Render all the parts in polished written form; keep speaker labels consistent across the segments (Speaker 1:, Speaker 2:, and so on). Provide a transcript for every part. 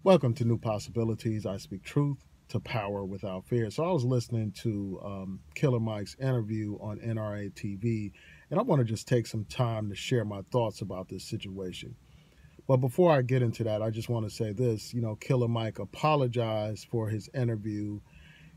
Speaker 1: Welcome to New Possibilities. I speak truth to power without fear. So I was listening to Killer Mike's interview on NRATV, and I want to just take some time to share my thoughts about this situation. But before I get into that, I just want to say this. Killer Mike apologized for his interview.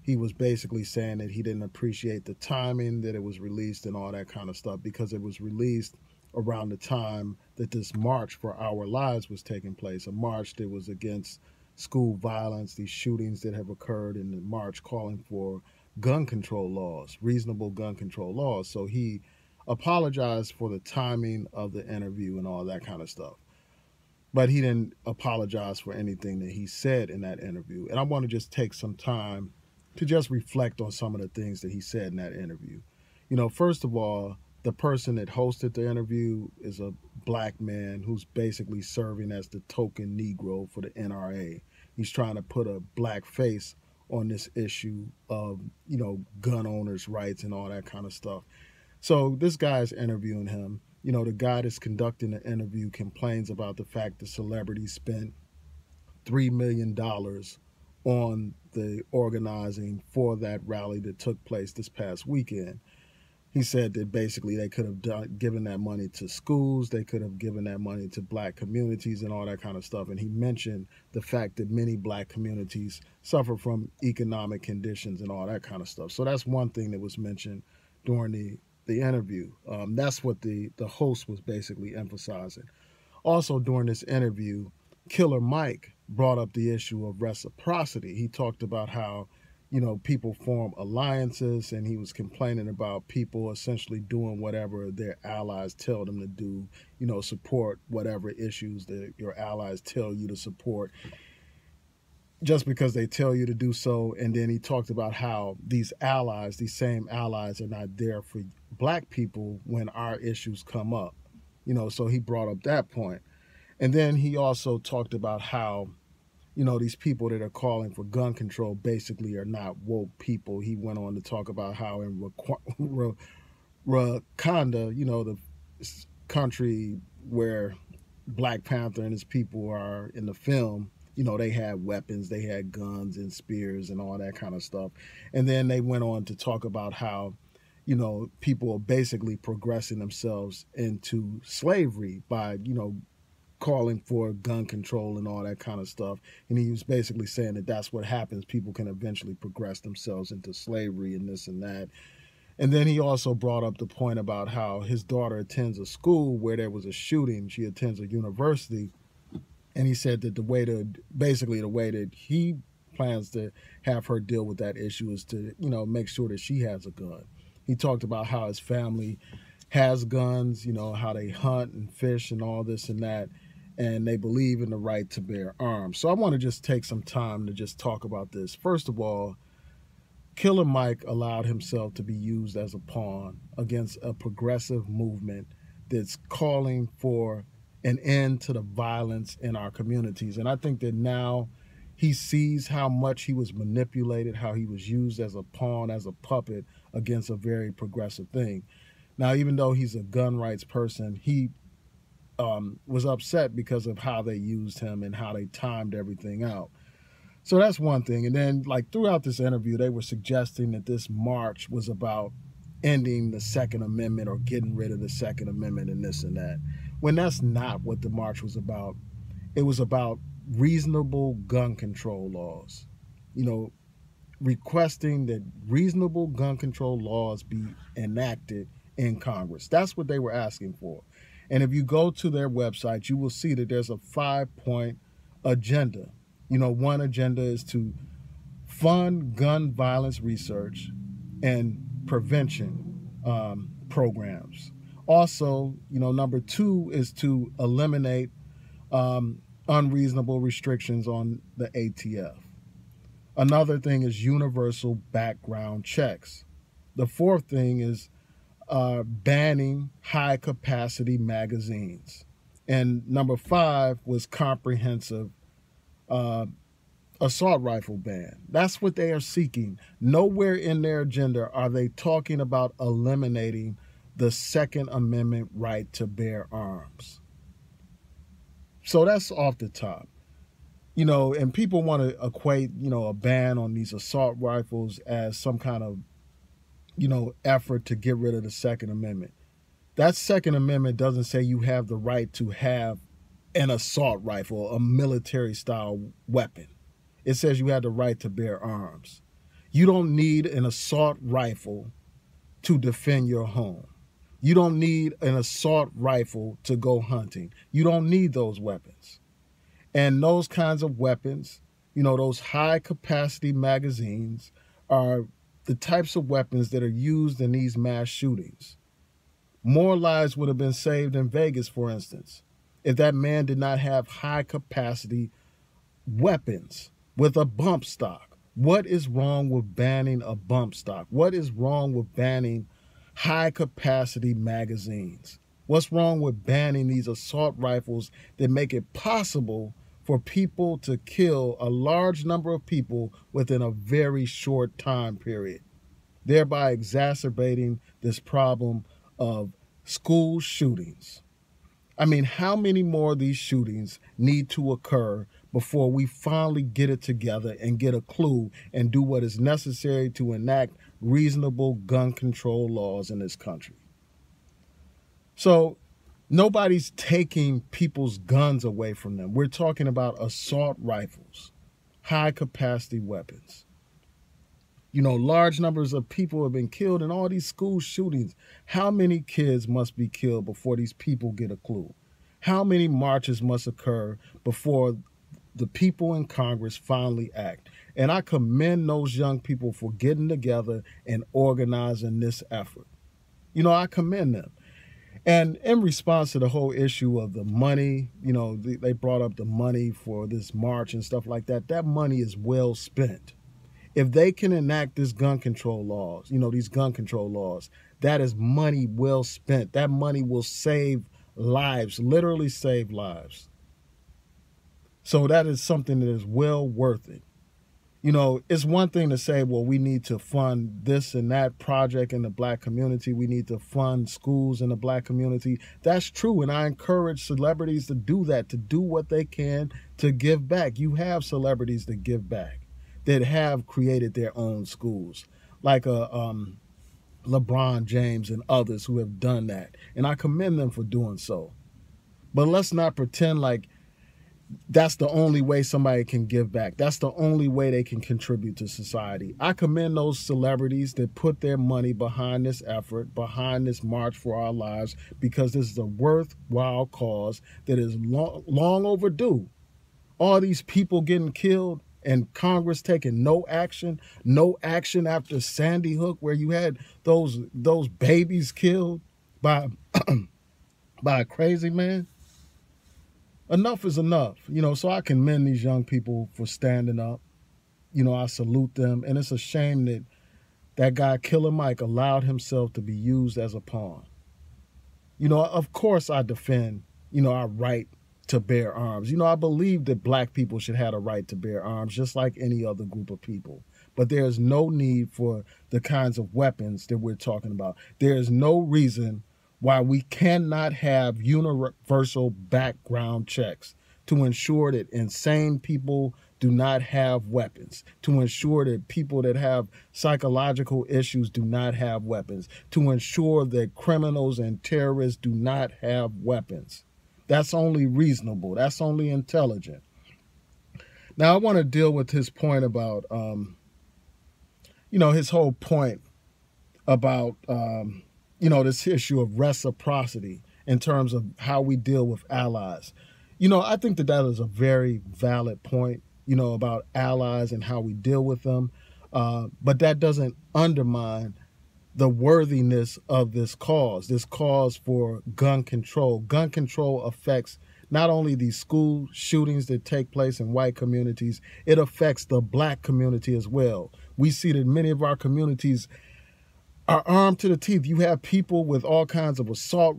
Speaker 1: He was basically saying that he didn't appreciate the timing that it was released and all that kind of stuff because it was released around the time that this march for our lives was taking place, a march that was against school violence, these shootings that have occurred in the march calling for gun control laws, reasonable gun control laws. So he apologized for the timing of the interview and all that kind of stuff. But he didn't apologize for anything that he said in that interview. And I want to just take some time to just reflect on some of the things that he said in that interview. First of all, the person that hosted the interview is a black man who's basically serving as the token Negro for the NRA. He's trying to put a black face on this issue of, gun owners' rights and all that kind of stuff. So this guy's interviewing him. The guy that's conducting the interview complains about the fact the celebrity spent $3 million on the organizing for that rally that took place this past weekend. He said that basically they could have given that money to schools, they could have given that money to black communities and all that kind of stuff. And he mentioned the fact that many black communities suffer from economic conditions and all that kind of stuff. So that's one thing that was mentioned during the interview. That's what the host was basically emphasizing. Also, during this interview, Killer Mike brought up the issue of reciprocity. He talked about how people form alliances, and he was complaining about people essentially doing whatever their allies tell them to do, support whatever issues that your allies tell you to support just because they tell you to do so. And then he talked about how these same allies are not there for black people when our issues come up, so he brought up that point. And then he also talked about how these people that are calling for gun control basically are not woke people. He went on to talk about how in Wakanda, the country where Black Panther and his people are in the film, they had weapons, they had guns and spears and all that kind of stuff. And then they went on to talk about how, people are basically progressing themselves into slavery by, calling for gun control and all that kind of stuff. And he was basically saying that that's what happens. People can eventually progress themselves into slavery and this and that. And then he also brought up the point about how his daughter attends a school where there was a shooting. She attends a university. And he said that the way that he plans to have her deal with that issue is to, make sure that she has a gun. He talked about how his family has guns, how they hunt and fish and all this and that. And they believe in the right to bear arms. So I want to just take some time to just talk about this. First of all, Killer Mike allowed himself to be used as a pawn against a progressive movement that's calling for an end to the violence in our communities. And I think that now he sees how much he was manipulated, how he was used as a pawn, as a puppet against a very progressive thing. Now, even though he's a gun rights person, he was upset because of how they used him and how they timed everything out. So that's one thing. And then, throughout this interview, they were suggesting that this march was about ending the Second Amendment or getting rid of the Second Amendment and this and that, when that's not what the march was about. It was about reasonable gun control laws, requesting that reasonable gun control laws be enacted in Congress. That's what they were asking for. And if you go to their website, you will see that there's a 5-point agenda. One agenda is to fund gun violence research and prevention programs. Also, number 2 is to eliminate unreasonable restrictions on the ATF. Another thing is universal background checks. The 4th thing is banning high-capacity magazines. And number 5 was comprehensive assault rifle ban. That's what they are seeking. Nowhere in their agenda are they talking about eliminating the Second Amendment right to bear arms. So that's off the top. And people want to equate, a ban on these assault rifles as some kind of, effort to get rid of the Second Amendment. That Second Amendment doesn't say you have the right to have an assault rifle, a military style weapon. It says you have the right to bear arms. You don't need an assault rifle to defend your home. You don't need an assault rifle to go hunting. You don't need those weapons. And those kinds of weapons, those high capacity magazines are the types of weapons that are used in these mass shootings. More lives would have been saved in Vegas, for instance, if that man did not have high capacity weapons with a bump stock. What is wrong with banning a bump stock? What is wrong with banning high capacity magazines? What's wrong with banning these assault rifles that make it possible for people to kill a large number of people within a very short time period, thereby exacerbating this problem of school shootings? I mean, how many more of these shootings need to occur before we finally get it together and get a clue and do what is necessary to enact reasonable gun control laws in this country? So nobody's taking people's guns away from them. We're talking about assault rifles, high capacity weapons. Large numbers of people have been killed in all these school shootings. How many kids must be killed before these people get a clue? How many marches must occur before the people in Congress finally act? And I commend those young people for getting together and organizing this effort. I commend them. And in response to the whole issue of the money, they brought up the money for this march and stuff like that. That money is well spent. If they can enact this gun control laws, these gun control laws, that is money well spent. That money will save lives, literally save lives. So that is something that is well worth it. It's one thing to say, well, we need to fund this and that project in the Black community. We need to fund schools in the Black community. That's true. And I encourage celebrities to do that, to do what they can to give back. You have celebrities that give back, that have created their own schools, like LeBron James and others who have done that. And I commend them for doing so. But let's not pretend like that's the only way somebody can give back. That's the only way they can contribute to society. I commend those celebrities that put their money behind this effort, behind this March for Our Lives, because this is a worthwhile cause that is long overdue. All these people getting killed and Congress taking no action after Sandy Hook, where you had those babies killed by a crazy man. Enough is enough, so I commend these young people for standing up. I salute them. And it's a shame that guy, Killer Mike, allowed himself to be used as a pawn. Of course I defend, our right to bear arms. I believe that Black people should have a right to bear arms just like any other group of people. But there is no need for the kinds of weapons that we're talking about. There is no reason why we cannot have universal background checks to ensure that insane people do not have weapons, to ensure that people that have psychological issues do not have weapons, to ensure that criminals and terrorists do not have weapons. That's only reasonable. That's only intelligent. Now, I want to deal with his point about, his whole point about, this issue of reciprocity in terms of how we deal with allies. I think that is a very valid point, about allies and how we deal with them. But that doesn't undermine the worthiness of this cause for gun control. Gun control affects not only these school shootings that take place in white communities, it affects the Black community as well. We see that many of our communities are armed to the teeth. You have people with all kinds of assault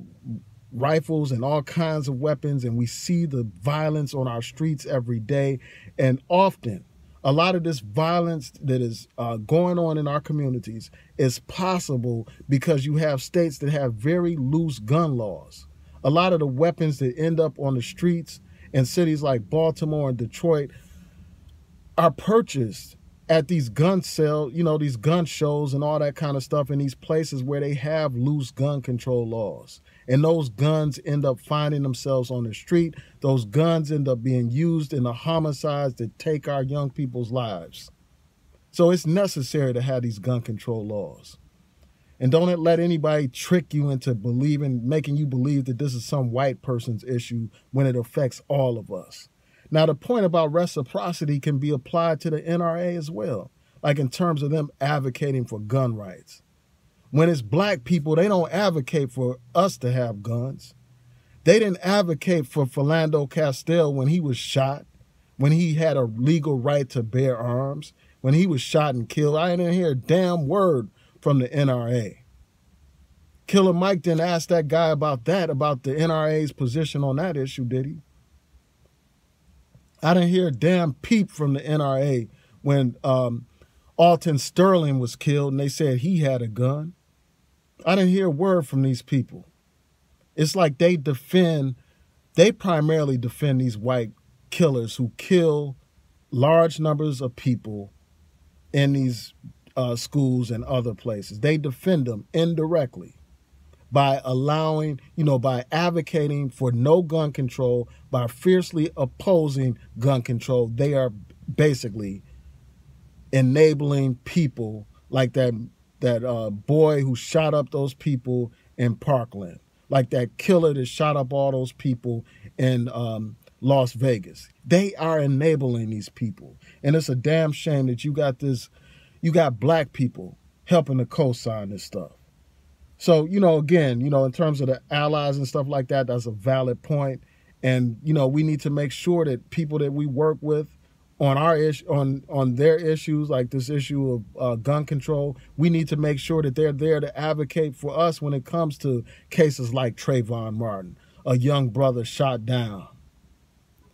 Speaker 1: rifles and all kinds of weapons, and we see the violence on our streets every day. And often, a lot of this violence that is going on in our communities is possible because you have states that have very loose gun laws. A lot of the weapons that end up on the streets in cities like Baltimore and Detroit are purchased at these gun sales, these gun shows and all that kind of stuff in these places where they have loose gun control laws. And those guns end up finding themselves on the street. Those guns end up being used in the homicides that take our young people's lives. So it's necessary to have these gun control laws. And don't let anybody trick you into making you believe that this is some white person's issue when it affects all of us. Now, the point about reciprocity can be applied to the NRA as well, like in terms of them advocating for gun rights. When it's black people, they don't advocate for us to have guns. They didn't advocate for Philando Castile when he was shot, when he had a legal right to bear arms, when he was shot and killed. I didn't hear a damn word from the NRA. Killer Mike didn't ask that guy about the NRA's position on that issue, did he? I didn't hear a damn peep from the NRA when Alton Sterling was killed and they said he had a gun. I didn't hear a word from these people. It's like they primarily defend these white killers who kill large numbers of people in these schools and other places. They defend them indirectly by by advocating for no gun control, by fiercely opposing gun control. They are basically enabling people like that boy who shot up those people in Parkland, like that killer that shot up all those people in Las Vegas. They are enabling these people. And it's a damn shame that you got black people helping to co-sign this stuff. So, again, in terms of the allies and stuff like that, that's a valid point. And, we need to make sure that people that we work with on our on their issues, like this issue of gun control, we need to make sure that they're there to advocate for us when it comes to cases like Trayvon Martin, a young brother shot down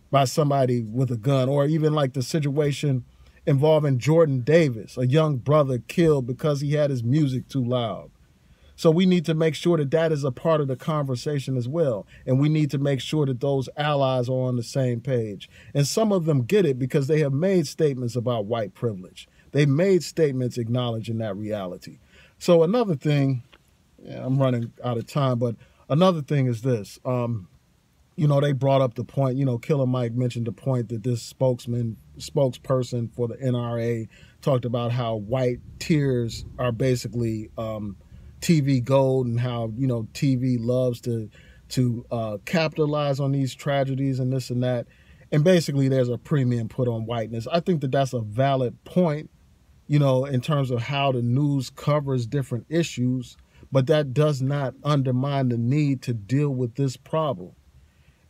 Speaker 1: by somebody with a gun, or even like the situation involving Jordan Davis, a young brother killed because he had his music too loud. So we need to make sure that that is a part of the conversation as well. And we need to make sure that those allies are on the same page. And some of them get it because they have made statements about white privilege. They made statements acknowledging that reality. So another thing, I'm running out of time, but another thing is this. They brought up the point, Killer Mike mentioned the point that this spokesperson for the NRA talked about how white tears are basically TV gold, and how TV loves to capitalize on these tragedies and this and that, and basically there's a premium put on whiteness. I think that that's a valid point, in terms of how the news covers different issues, but that does not undermine the need to deal with this problem.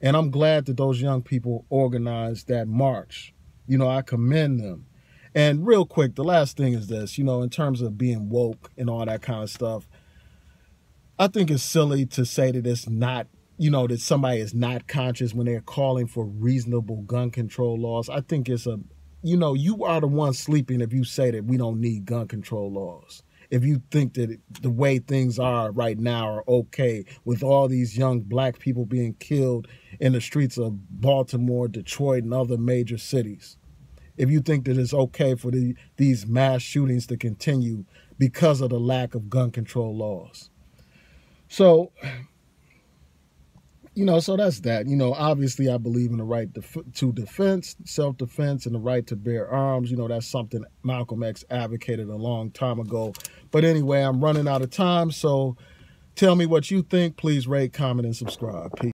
Speaker 1: And I'm glad that those young people organized that march. I commend them. And real quick, the last thing is this, in terms of being woke and all that kind of stuff, I think it's silly to say that it's not, that somebody is not conscious when they're calling for reasonable gun control laws. I think it's you are the one sleeping if you say that we don't need gun control laws. If you think that the way things are right now are okay with all these young black people being killed in the streets of Baltimore, Detroit, and other major cities. If you think that it's okay for these mass shootings to continue because of the lack of gun control laws. So, so that's that. Obviously I believe in the right to defense, self-defense, and the right to bear arms. That's something Malcolm X advocated a long time ago. But anyway, I'm running out of time. So tell me what you think. Please rate, comment, and subscribe. Peace.